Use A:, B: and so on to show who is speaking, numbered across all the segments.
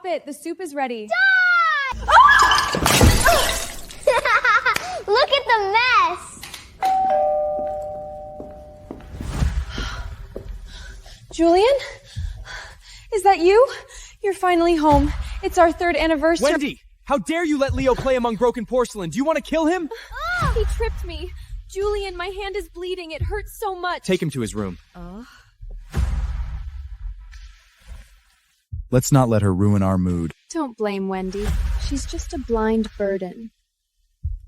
A: Stop it. The soup is ready.
B: Die! Ah! Look at the mess.
A: Julian? Is that you? You're finally home. It's our 3rd anniversary.
C: Wendy! How dare you let Leo play among broken porcelain? Do you want to kill him?
A: He tripped me. Julian, my hand is bleeding. It hurts so much.
C: Take him to his room. Let's not let her ruin our mood.
A: Don't blame Wendy. She's just a blind burden.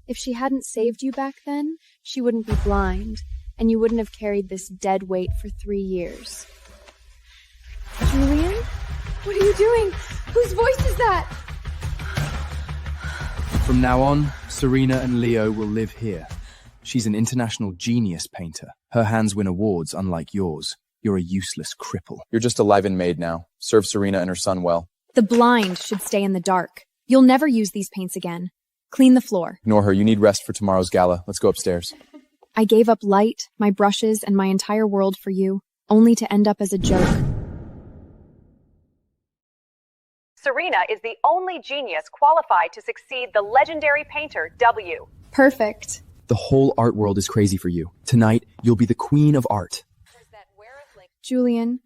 A: If she hadn't saved you back then, she wouldn't be blind, and you wouldn't have carried this dead weight for 3 years. Julian? What are you doing? Whose voice is that?
C: From now on, Serena and Leo will live here. She's an international genius painter. Her hands win awards, unlike yours. You're a useless cripple.
D: You're just a live-in maid now. Serve Serena and her son well.
A: The blind should stay in the dark. You'll never use these paints again. Clean the floor.
D: Ignore her. You need rest for tomorrow's gala. Let's go upstairs.
A: I gave up light, my brushes, and my entire world for you, only to end up as a joke.
E: Serena is the only genius qualified to succeed the legendary painter W.
A: Perfect.
C: The whole art world is crazy for you. Tonight, you'll be the queen of art.
A: Julian,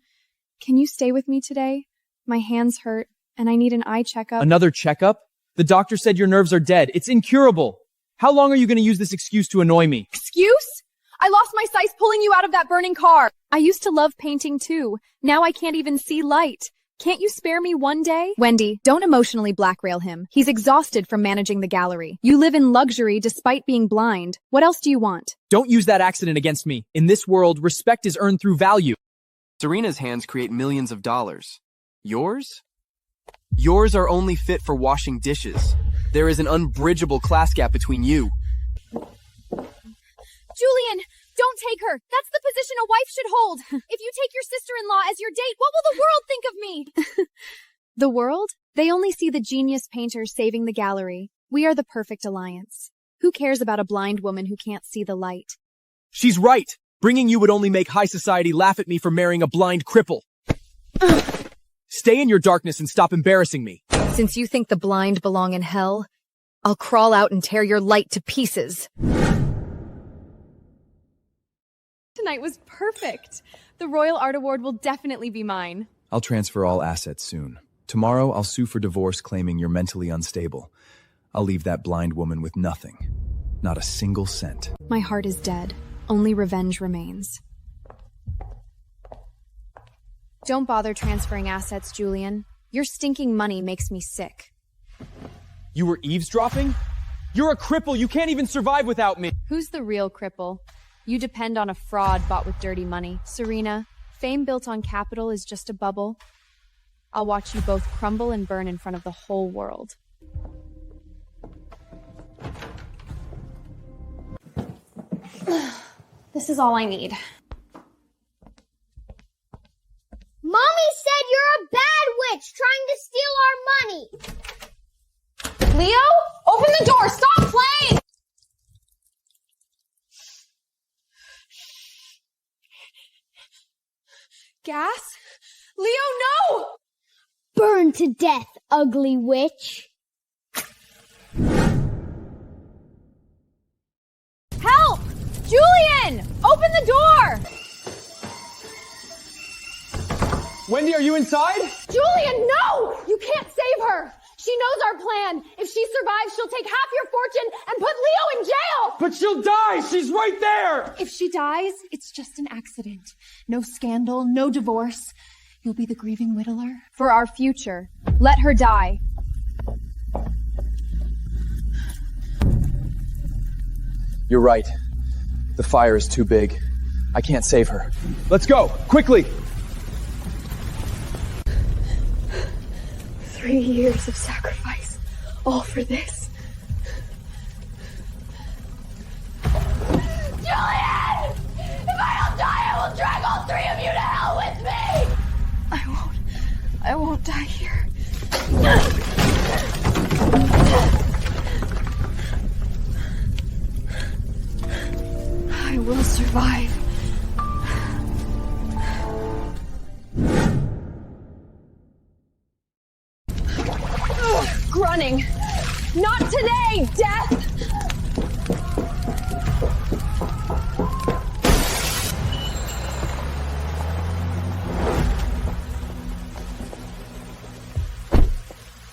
A: can you stay with me today? My hands hurt, and I need an eye checkup.
C: Another checkup? The doctor said your nerves are dead. It's incurable. How long are you going to use this excuse to annoy me?
A: Excuse? I lost my sight pulling you out of that burning car. I used to love painting too. Now I can't even see light. Can't you spare me one day? Wendy, don't emotionally blackrail him. He's exhausted from managing the gallery. You live in luxury despite being blind. What else do you want?
C: Don't use that accident against me. In this world, respect is earned through value. Serena's hands create millions of dollars. Yours? Yours are only fit for washing dishes. There is an unbridgeable class gap between you.
A: Julian, don't take her. That's the position a wife should hold. If you take your sister-in-law as your date, what will the world think of me? The world? They only see the genius painter saving the gallery. We are the perfect alliance. Who cares about a blind woman who can't see the light?
C: She's right. Bringing you would only make high society laugh at me for marrying a blind cripple. Stay in your darkness and stop embarrassing me.
F: Since you think the blind belong in hell, I'll crawl out and tear your light to pieces.
A: Tonight was perfect. The Royal Art Award will definitely be mine.
C: I'll transfer all assets soon. Tomorrow, I'll sue for divorce claiming you're mentally unstable. I'll leave that blind woman with nothing. Not a single cent.
A: My heart is dead. Only revenge remains. Don't bother transferring assets, Julian. Your stinking money makes me sick.
C: You were eavesdropping? You're a cripple. You can't even survive without me.
A: Who's the real cripple? You depend on a fraud bought with dirty money. Serena, fame built on capital is just a bubble. I'll watch you both crumble and burn in front of the whole world. This is all I need.
B: Mommy said you're a bad witch trying to steal our money.
A: Leo, open the door! Stop playing! Gas? Leo, no!
B: Burn to death, ugly witch.
A: Help! Julian! Open the door!
C: Wendy, are you inside?
A: Julian, no! You can't save her! She knows our plan. If she survives, she'll take half your fortune and put Leo in jail!
C: But she'll die! She's right there!
A: If she dies, it's just an accident. No scandal, no divorce. You'll be the grieving widower. For our future, let her die.
D: You're right. The fire is too big. I can't save her.
C: Let's go! Quickly!
A: 3 years of sacrifice, all for this.
B: Julian! If I don't die, I will drag all 3 of you to hell with me!
A: I won't die here. I will survive.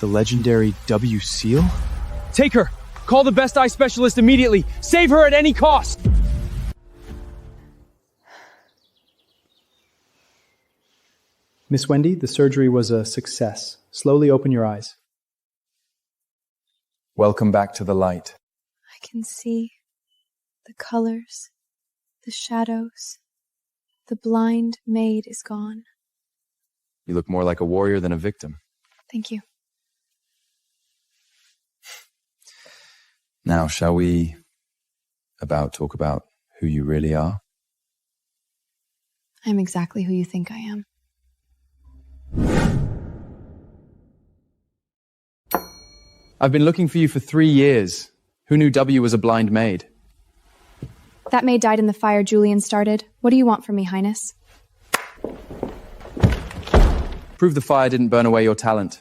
D: The legendary W seal?
C: Take her! Call the best eye specialist immediately! Save her at any cost!
G: Miss Wendy, the surgery was a success. Slowly open your eyes.
D: Welcome back to the light.
A: I can see the colors, the shadows. The blind maid is gone.
D: You look more like a warrior than a victim.
A: Thank you.
D: Now, shall we talk about who you really are?
A: I'm exactly who you think I am.
D: I've been looking for you for 3 years. Who knew W was a blind maid?
A: That maid died in the fire Julián started. What do you want from me, Highness?
D: Prove the fire didn't burn away your talent.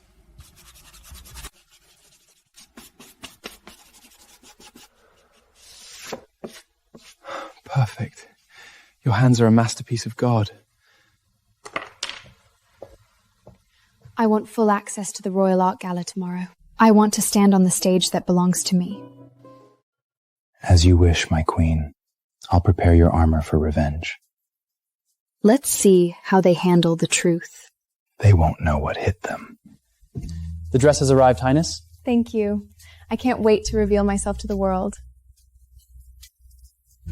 D: Perfect. Your hands are a masterpiece of God.
A: I want full access to the Royal Art Gala tomorrow. I want to stand on the stage that belongs to me.
H: As you wish, my queen. I'll prepare your armor for revenge.
A: Let's see how they handle the truth.
H: They won't know what hit them.
G: The dress has arrived, Highness.
A: Thank you. I can't wait to reveal myself to the world.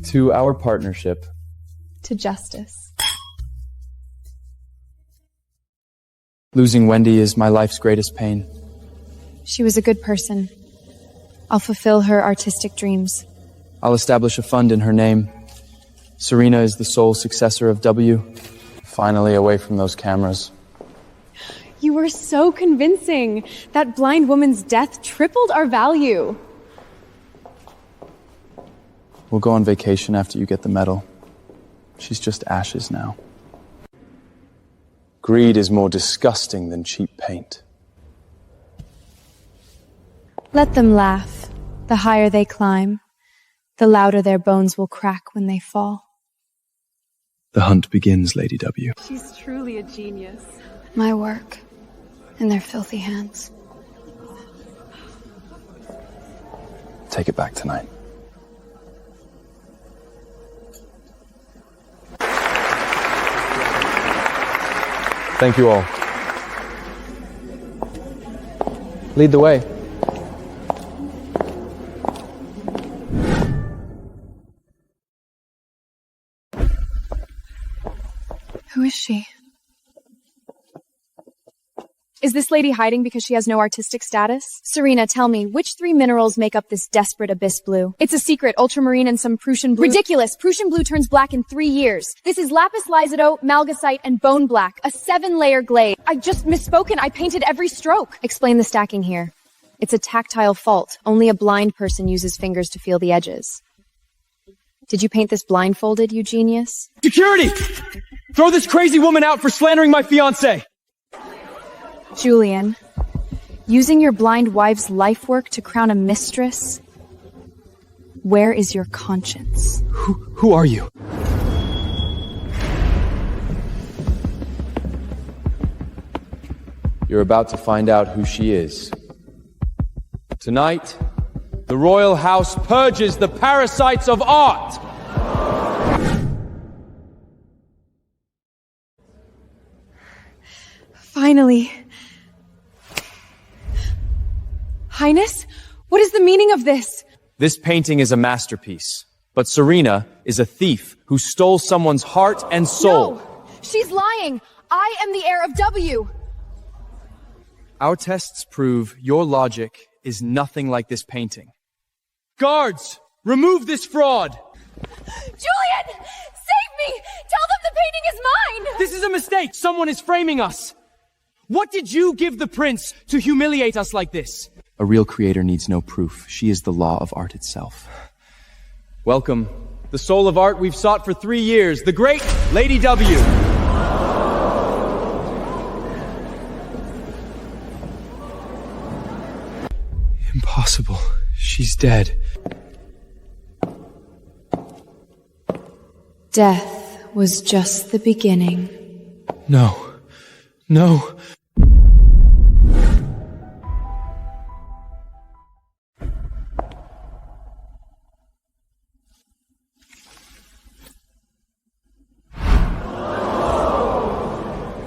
D: To our partnership.
A: To justice.
D: Losing Wendy is my life's greatest pain.
A: She was a good person. I'll fulfill her artistic dreams.
D: I'll establish a fund in her name. Serena is the sole successor of W. Finally away from those cameras.
A: You were so convincing. That blind woman's death tripled our value.
D: We'll go on vacation after you get the medal. She's just ashes now. Greed is more disgusting than cheap paint.
A: Let them laugh. The higher they climb, the louder their bones will crack when they fall.
D: The hunt begins, Lady W.
E: She's truly a genius.
A: My work in their filthy hands.
D: Take it back tonight. Thank you all.
G: Lead the way.
A: Who is she? Is this lady hiding because she has no artistic status? Serena, tell me, which 3 minerals make up this desperate abyss blue? It's a secret, ultramarine and some Prussian blue. Ridiculous! Prussian blue turns black in 3 years. This is lapis lazuli, malgasite, and bone black. A 7-layer glaze. I just misspoken. I painted every stroke. Explain the stacking here. It's a tactile fault. Only a blind person uses fingers to feel the edges. Did you paint this blindfolded, you genius?
C: Security! Throw this crazy woman out for slandering my fiancé!
A: Julián, using your blind wife's life work to crown a mistress? Where is your conscience?
C: Who are you?
D: You're about to find out who she is. Tonight, the royal house purges the parasites of art!
A: Finally. Highness, what is the meaning of this?
D: This painting is a masterpiece, but Serena is a thief who stole someone's heart and soul.
A: No, she's lying. I am the heir of W.
D: Our tests prove your logic is nothing like this painting. Guards, remove this fraud!
A: Julián, save me! Tell them the painting is mine!
C: This is a mistake! Someone is framing us! What did you give the prince to humiliate us like this?
D: A real creator needs no proof. She is the law of art itself. Welcome, the soul of art we've sought for 3 years, the great Lady W. Impossible. She's dead.
A: Death was just the beginning.
D: No. No.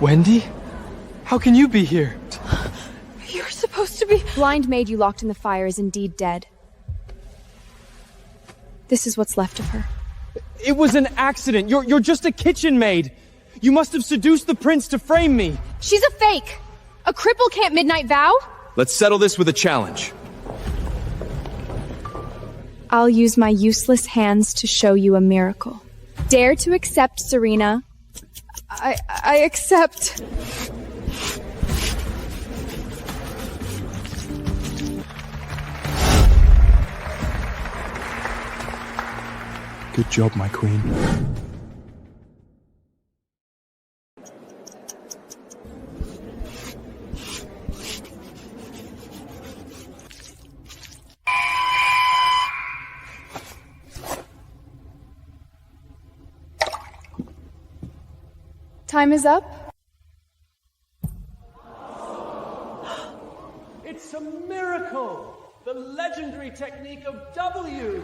C: Wendy? How can you be here?
A: You're supposed to be... Blind maid you locked in the fire is indeed dead. This is what's left of her.
C: It was an accident. You're just a kitchen maid. You must have seduced the prince to frame me.
A: She's a fake! A cripple can't midnight vow?
D: Let's settle this with a challenge.
A: I'll use my useless hands to show you a miracle. Dare to accept, Serena. I accept.
H: Good job, my queen.
A: Time is up.
C: It's a miracle! The legendary technique of W!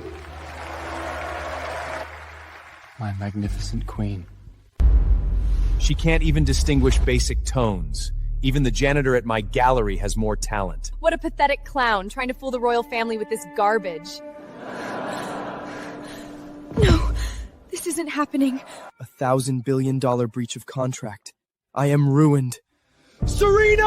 H: My magnificent queen.
D: She can't even distinguish basic tones. Even the janitor at my gallery has more talent.
F: What a pathetic clown trying to fool the royal family with this garbage.
A: No, this isn't happening.
C: $1,000 billion breach of contract. I am ruined. Serena!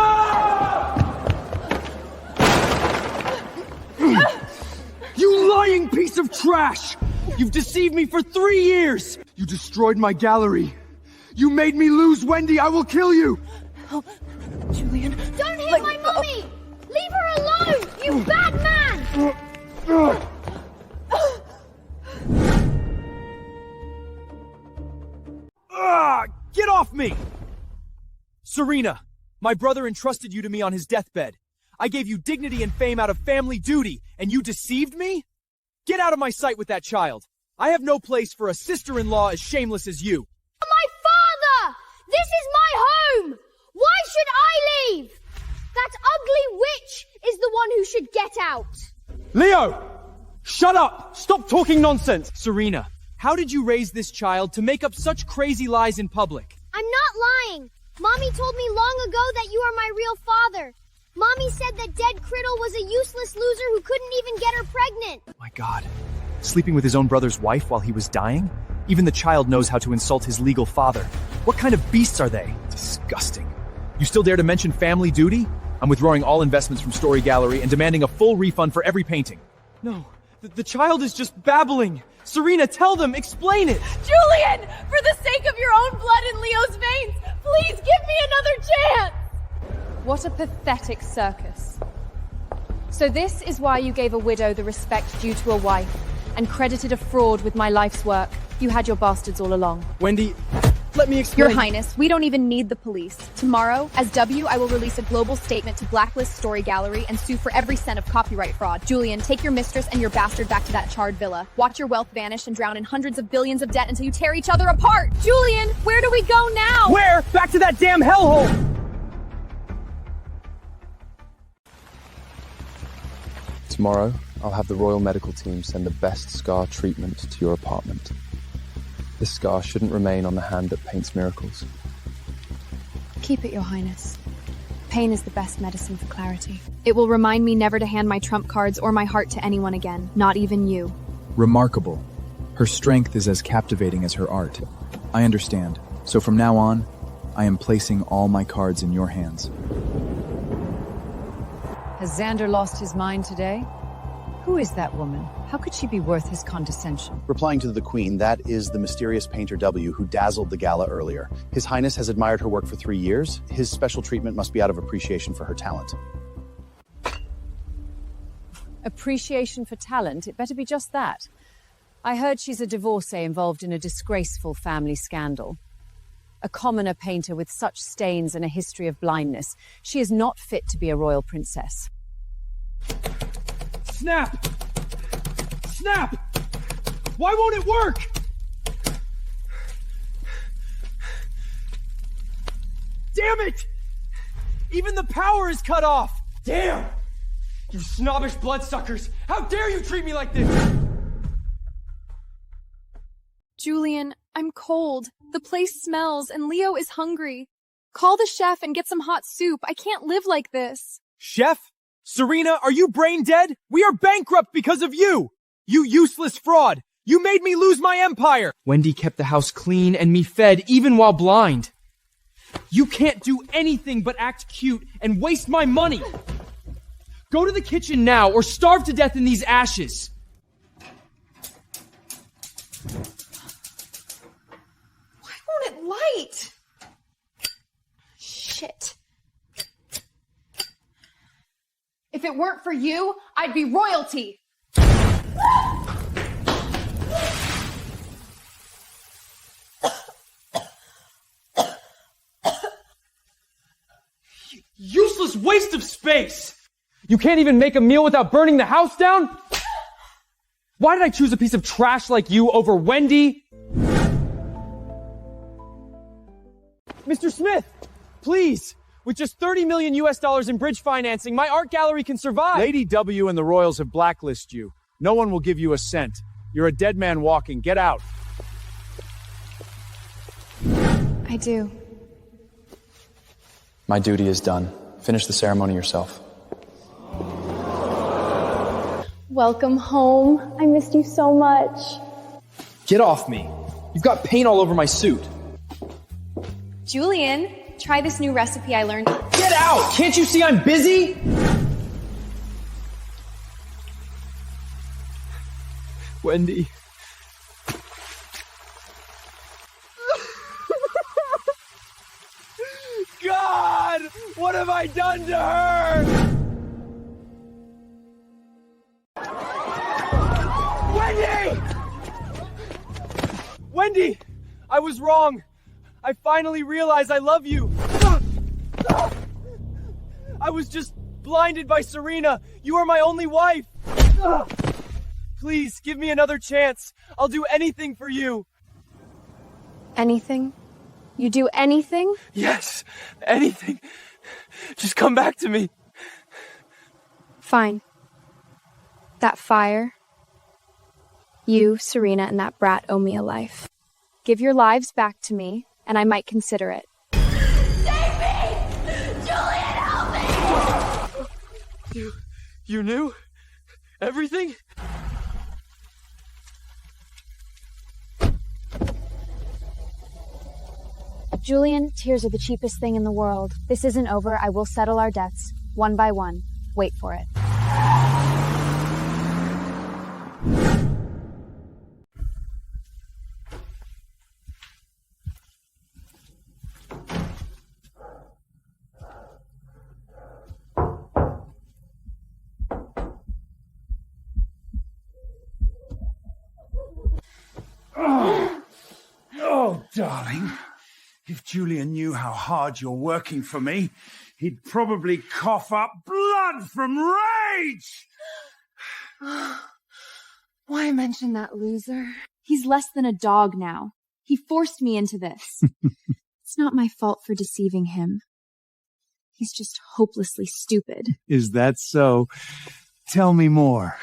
C: You lying piece of trash! You've deceived me for 3 years! You destroyed my gallery. You made me lose Wendy. I will kill you!
A: Oh, Julian.
B: Don't hit my mummy! Leave her alone, you bad man!
C: Get off me! Serena, my brother entrusted you to me on his deathbed. I gave you dignity and fame out of family duty, and you deceived me? Get out of my sight with that child. I have no place for a sister-in-law as shameless as you.
B: My father! This is my home! Why should I leave? That ugly witch is the one who should get out.
C: Leo! Shut up! Stop talking nonsense! Serena, how did you raise this child to make up such crazy lies in public?
B: I'm not lying. Mommy told me long ago that you are my real father. Mommy said that dead Criddle was a useless loser who couldn't even get her pregnant.
D: My God. Sleeping with his own brother's wife while he was dying? Even the child knows how to insult his legal father. What kind of beasts are they? Disgusting. You still dare to mention family duty? I'm withdrawing all investments from Story Gallery and demanding a full refund for every painting.
C: No, the child is just babbling. Serena, tell them, explain it.
F: Julian, for the sake of your own blood in Leo's veins, please give me another chance!
A: What a pathetic circus. So this is why you gave a widow the respect due to a wife, and credited a fraud with my life's work. You had your bastards all along.
C: Wendy, let me explain.
F: Your Highness, we don't even need the police. Tomorrow, as W, I will release a global statement to blacklist Story Gallery and sue for every cent of copyright fraud. Julian, take your mistress and your bastard back to that charred villa. Watch your wealth vanish and drown in hundreds of billions of debt until you tear each other apart. Julian, where do we go now?
C: Where? Back to that damn hellhole!
H: Tomorrow, I'll have the Royal Medical Team send the best scar treatment to your apartment. This scar shouldn't remain on the hand that paints miracles.
A: Keep it, Your Highness. Pain is the best medicine for clarity. It will remind me never to hand my trump cards or my heart to anyone again, not even you.
I: Remarkable. Her strength is as captivating as her art. I understand. So from now on, I am placing all my cards in your hands.
J: Has Xander lost his mind today? Who is that woman? How could she be worth his condescension?
K: Replying to the Queen, that is the mysterious painter W who dazzled the gala earlier. His Highness has admired her work for 3 years. His special treatment must be out of appreciation for her talent.
J: Appreciation for talent? It better be just that. I heard she's a divorcee involved in a disgraceful family scandal. A commoner painter with such stains and a history of blindness. She is not fit to be a royal princess.
C: Snap! Snap! Why won't it work? Damn it! Even the power is cut off! Damn! You snobbish bloodsuckers! How dare you treat me like this?
A: Julian, I'm cold. The place smells, and Leo is hungry.
F: Call the chef and get some hot soup. I can't live like this.
D: Chef? Serena, are you brain dead? We are bankrupt because of you! You useless fraud! You made me lose my empire! Wendy kept the house clean and me fed even while blind. You can't do anything but act cute and waste my money! Go to the kitchen now or starve to death in these ashes!
F: Why won't it light? Shit. If it weren't for you, I'd be royalty.
D: Useless waste of space! You can't even make a meal without burning the house down? Why did I choose a piece of trash like you over Wendy? Mr. Smith, please, with just $30 million in bridge financing, my art gallery can survive.
K: Lady W and the Royals have blacklisted you. No one will give you a cent. You're a dead man walking. Get out.
A: I do.
H: My duty is done. Finish the ceremony yourself.
A: Welcome home. I missed you so much.
D: Get off me. You've got paint all over my suit.
F: Julian, try this new recipe I learned.
D: Get out! Can't you see I'm busy? Wendy. God! What have I done to her? Wendy! Wendy! I was wrong. I finally realized I love you. I was just blinded by Serena. You are my only wife. Please, give me another chance. I'll do anything for you.
A: Anything? You do anything?
D: Yes, anything. Just come back to me.
A: Fine. That fire. You, Serena, and that brat owe me a life. Give your lives back to me, and I might consider it.
B: Save me! Julian, help me!
D: You knew? Everything?
A: Julian, tears are the cheapest thing in the world. This isn't over. I will settle our debts, one by one. Wait for it.
L: Oh, darling. If Julian knew how hard you're working for me, he'd probably cough up blood from rage!
A: Why mention that loser? He's less than a dog now. He forced me into this. It's not my fault for deceiving him. He's just hopelessly stupid.
L: Is that so? Tell me more.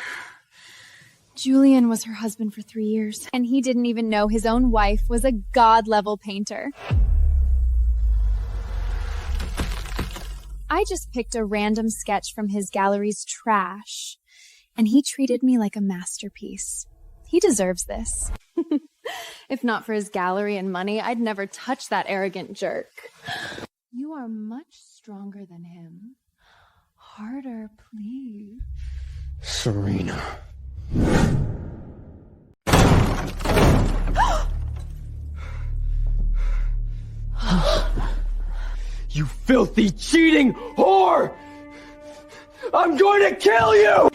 A: Julian was her husband for 3 years,
F: And he didn't even know his own wife was a god-level painter. I just picked a random sketch from his gallery's trash, and he treated me like a masterpiece. He deserves this. If not for his gallery and money, I'd never touch that arrogant jerk. You are much stronger than him. Harder, please.
L: Serena.
D: You filthy, cheating whore! I'm going to kill you!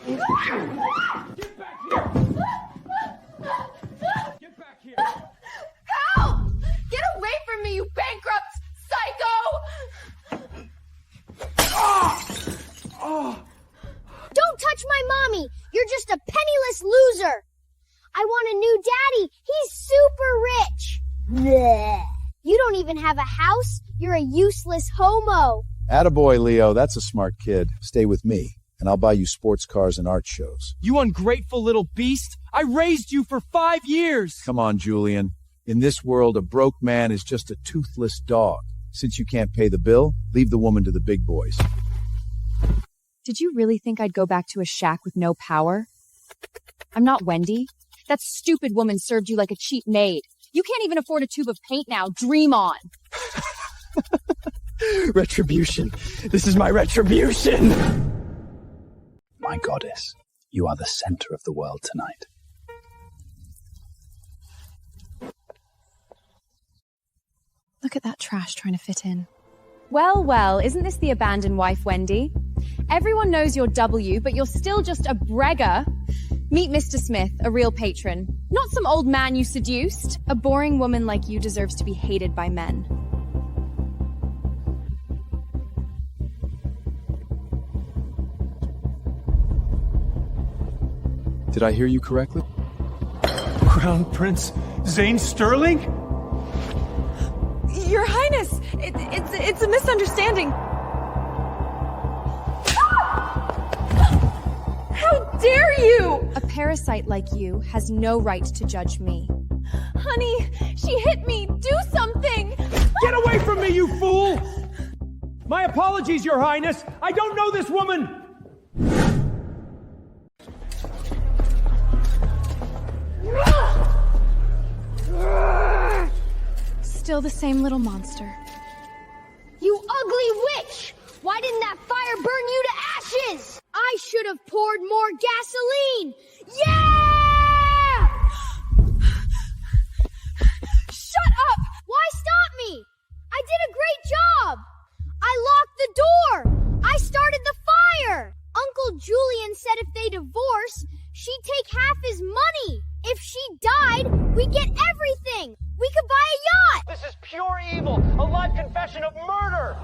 D: Get back here! Get back here!
F: Help! Get away from me, you bankrupt psycho!
B: Don't touch my mommy! You're just a penniless loser! I want a new daddy! He's super rich! Blech. You don't even have a house? You're a useless homo!
K: Attaboy, Leo. That's a smart kid. Stay with me, and I'll buy you sports cars and art shows.
D: You ungrateful little beast! I raised you for 5 years!
K: Come on, Julian. In this world, a broke man is just a toothless dog. Since you can't pay the bill, leave the woman to the big boys.
F: Did you really think I'd go back to a shack with no power? I'm not Wendy. That stupid woman served you like a cheap maid. You can't even afford a tube of paint now. Dream on.
D: Retribution. This is my retribution!
M: My goddess, you are the center of the world tonight.
F: Look at that trash trying to fit in. Well, well, isn't this the abandoned wife, Wendy? Everyone knows you're W, but you're still just a bragger. Meet Mr. Smith, a real patron. Not some old man you seduced. A boring woman like you deserves to be hated by men.
I: Did I hear you correctly?
L: Crown Prince Zane Sterling?
F: Your Highness, it's a misunderstanding. How dare you! A parasite like you has no right to judge me. Honey, she hit me. Do something!
L: Get away from me, you fool! My apologies, Your Highness. I don't know this woman.
F: Still the same little monster.
B: You ugly witch! Why didn't that fire burn you to ashes? I should have poured more gasoline! Yeah!
F: Shut up!
B: Why stop me? I did a great job! I locked the door! I started the fire! Uncle Julian said if they divorce, she'd take half his money. If she died, we'd get everything. We could buy a yacht.
N: This is pure evil, a live confession of murder.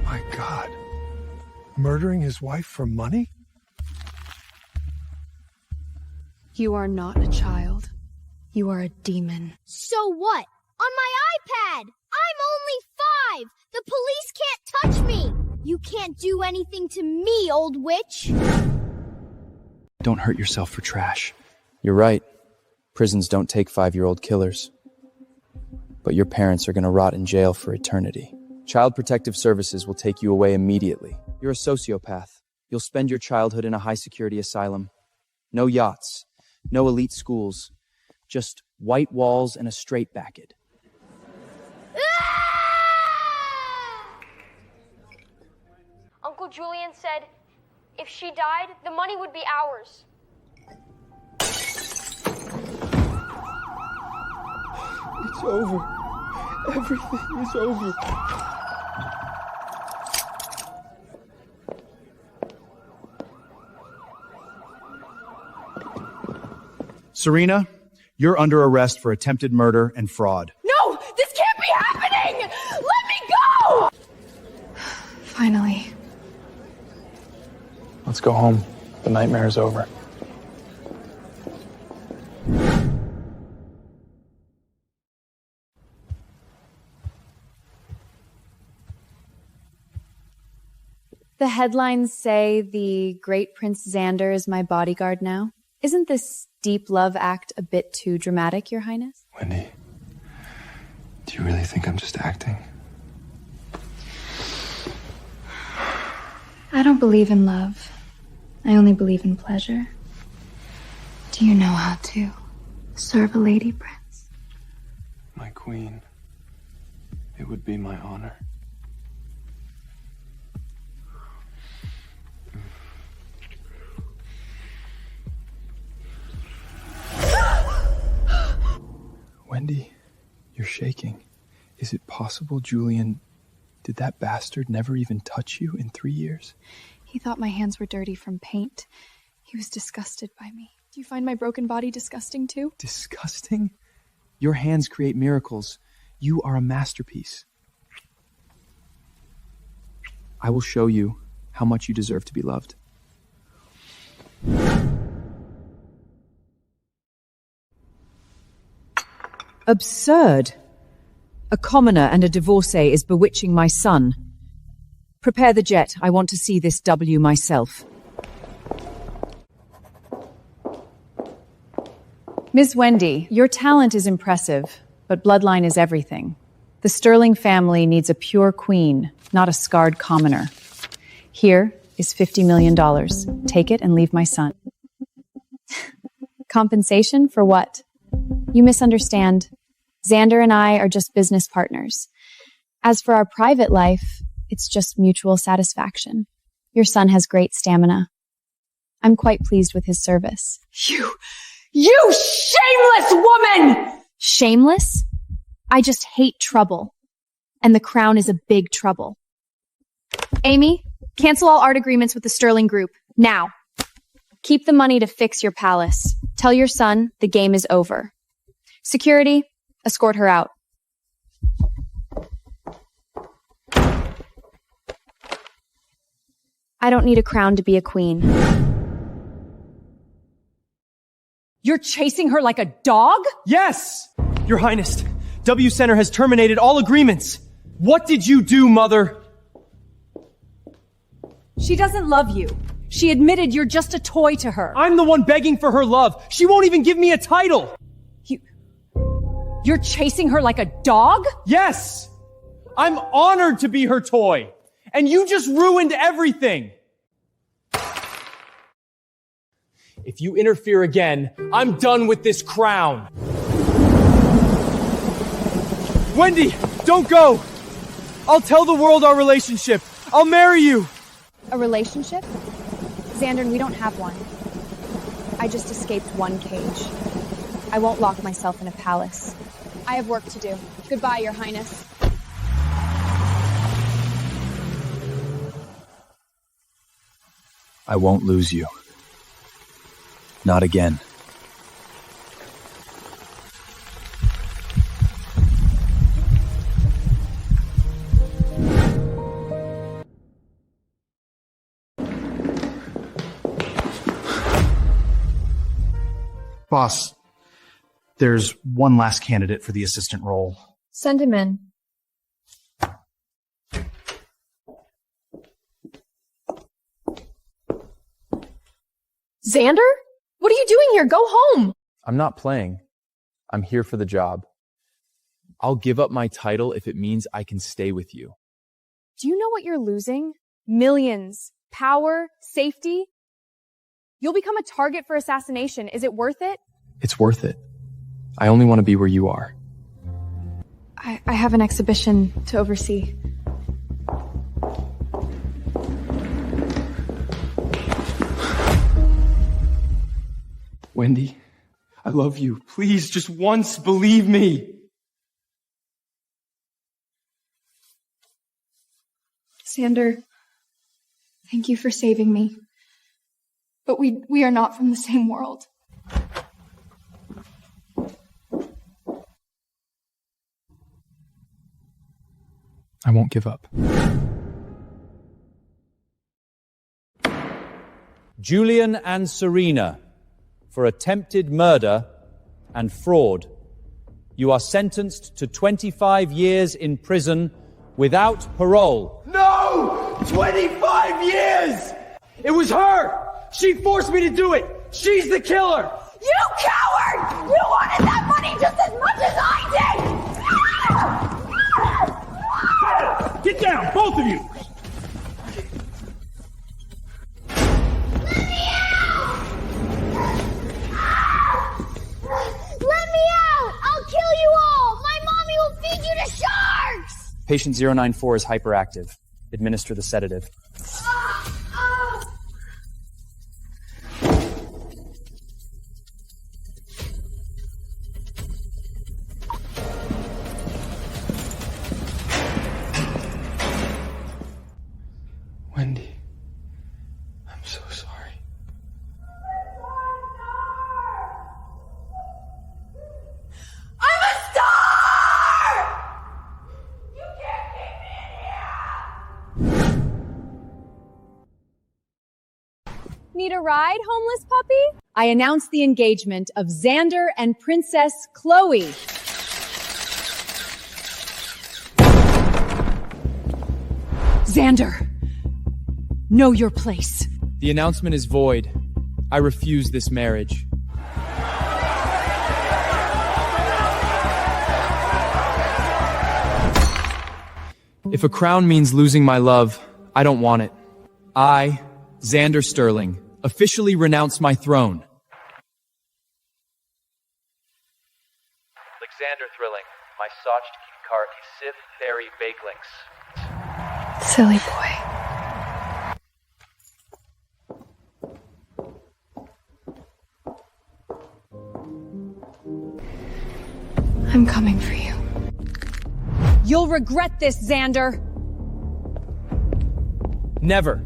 L: My God. Murdering his wife for money?
F: You are not a child. You are a demon.
B: So what? On my iPad! I'm only 5! The police can't touch me! You can't do anything to me, old witch!
H: Don't hurt yourself for trash. You're right. Prisons don't take 5-year-old killers. But your parents are going to rot in jail for eternity. Child Protective Services will take you away immediately. You're a sociopath. You'll spend your childhood in a high-security asylum. No yachts. No elite schools. Just white walls and a straitjacket.
B: Uncle Julian said, if she died, the money would be ours.
L: It's over. Everything is over.
K: Serena, you're under arrest for attempted murder and fraud.
F: No! This can't be happening! Let me go! Finally.
H: Let's go home. The nightmare is over.
F: The headlines say the great Prince Xander is my bodyguard now. Isn't this deep love act a bit too dramatic, Your Highness?
H: Wendy, do you really think I'm just acting?
A: I don't believe in love. I only believe in pleasure. Do you know how to serve a lady, Prince?
H: My queen, it would be my honor. Wendy, you're shaking. Is it possible, Julian, did that bastard never even touch you in 3 years?
F: He thought my hands were dirty from paint. He was disgusted by me. Do you find my broken body disgusting too?
H: Disgusting? Your hands create miracles. You are a masterpiece. I will show you how much you deserve to be loved.
J: Absurd. A commoner and a divorcee is bewitching my son. Prepare the jet. I want to see this W myself. Miss Wendy, your talent is impressive, but bloodline is everything. The Sterling family needs a pure queen, not a scarred commoner. Here is $50 million. Take it and leave my son.
A: Compensation for what? You misunderstand. Xander and I are just business partners. As for our private life, it's just mutual satisfaction. Your son has great stamina. I'm quite pleased with his service.
O: You shameless woman!
A: Shameless? I just hate trouble. And the crown is a big trouble. Amy, cancel all art agreements with the Sterling Group. Now. Keep the money to fix your palace. Tell your son the game is over. Security, escort her out. I don't need a crown to be a queen.
J: You're chasing her like a dog?
D: Yes! Your Highness, W Center has terminated all agreements. What did you do, Mother?
J: She doesn't love you. She admitted you're just a toy to her.
D: I'm the one begging for her love. She won't even give me a title.
J: You're chasing her like a dog?
D: Yes! I'm honored to be her toy. And you just ruined everything. If you interfere again, I'm done with this crown. Wendy, don't go. I'll tell the world our relationship. I'll marry you.
A: A relationship? Xander, we don't have one. I just escaped one cage. I won't lock myself in a palace. I have work to do. Goodbye, Your Highness.
H: I won't lose you. Not again.
K: Boss, there's one last candidate for the assistant role.
A: Send him in.
O: Xander? What are you doing here? Go home!
H: I'm not playing. I'm here for the job. I'll give up my title if it means I can stay with you.
A: Do you know what you're losing? Millions. Power, safety. You'll become a target for assassination. Is it worth it?
H: It's worth it. I only want to be where you are.
A: I have an exhibition to oversee.
D: Wendy, I love you. Please, just once, believe me.
A: Xander, thank you for saving me. But we are not from the same world.
H: I won't give up.
P: Julián and Serena, for attempted murder and fraud. You are sentenced to 25 years in prison without parole.
D: No! 25 years! It was her! She forced me to do it! She's the killer!
O: You coward! You wanted that money just as much as I did!
L: Get down, both of you!
B: Let me out! I'll kill you all! My mommy will feed you to sharks!
H: Patient 094 is hyperactive. Administer the sedative.
D: Wendy, I'm so sorry.
O: I'm a star! You can't keep me in here!
F: Need a ride, homeless puppy? I announce the engagement of Xander and Princess Chloe.
J: Xander, know your place.
H: The announcement is void. I refuse this marriage.
D: If a crown means losing my love, I don't want it. I, Xander Sterling, officially renounce my throne.
H: Alexander Thrilling, my Socht Kart Sith Fairy Bakelinks.
A: Silly boy. I'm coming for you.
J: You'll regret this, Xander!
D: Never.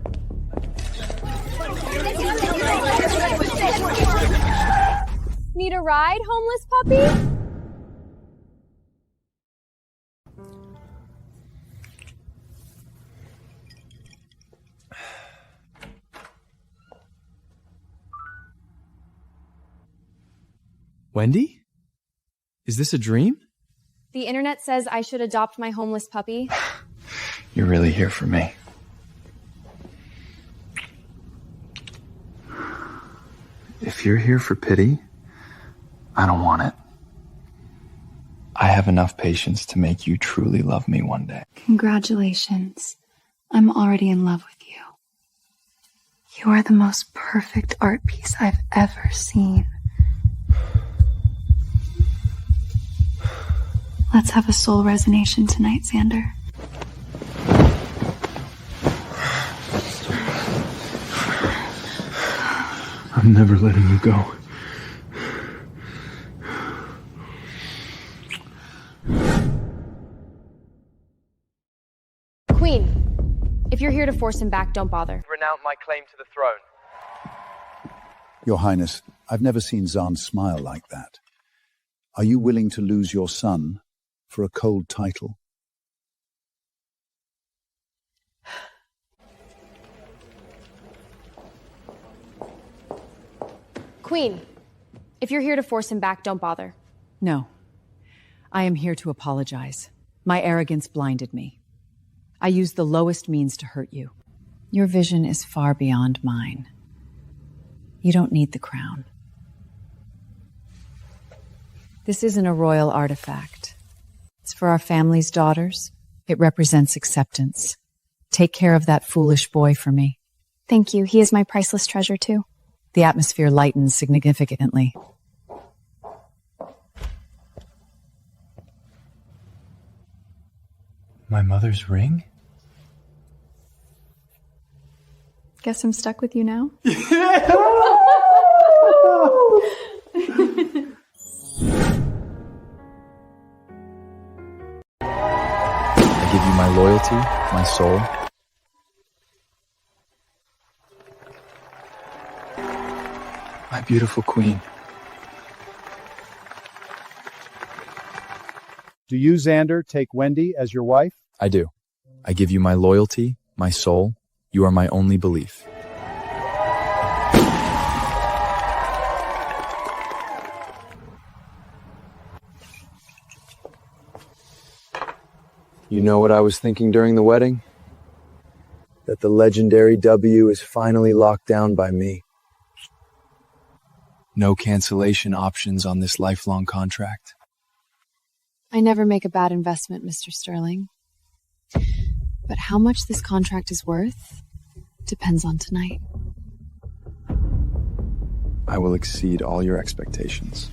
F: Need a ride, homeless puppy?
D: Wendy? Is this a dream?
F: The internet says I should adopt my homeless puppy.
M: You're really here for me. If you're here for pity, I don't want it. I have enough patience to make you truly love me one day.
A: Congratulations. I'm already in love with you. You are the most perfect art piece I've ever seen. Let's have a soul resonation tonight, Xander.
M: I'm never letting you go.
F: Queen, if you're here to force him back, don't bother.
C: Renounce my claim to the throne.
K: Your Highness, I've never seen Zahn smile like that. Are you willing to lose your son for a cold title?
F: Queen, if you're here to force him back, don't bother.
J: No. I am here to apologize. My arrogance blinded me. I used the lowest means to hurt you. Your vision is far beyond mine. You don't need the crown. This isn't a royal artifact. It's for our family's daughters. It represents acceptance. Take care of that foolish boy for me.
A: Thank you. He is my priceless treasure, too.
J: The atmosphere lightens significantly.
M: My mother's ring?
A: Guess I'm stuck with you now?
H: I give you my loyalty, my soul.
M: My beautiful queen.
K: Do you, Xander, take Wendy as your wife?
H: I do. I give you my loyalty, my soul. You are my only belief. You know what I was thinking during the wedding? That the legendary W is finally locked down by me. No cancellation options on this lifelong contract.
A: I never make a bad investment, Mr. Sterling. But how much this contract is worth depends on tonight.
H: I will exceed all your expectations.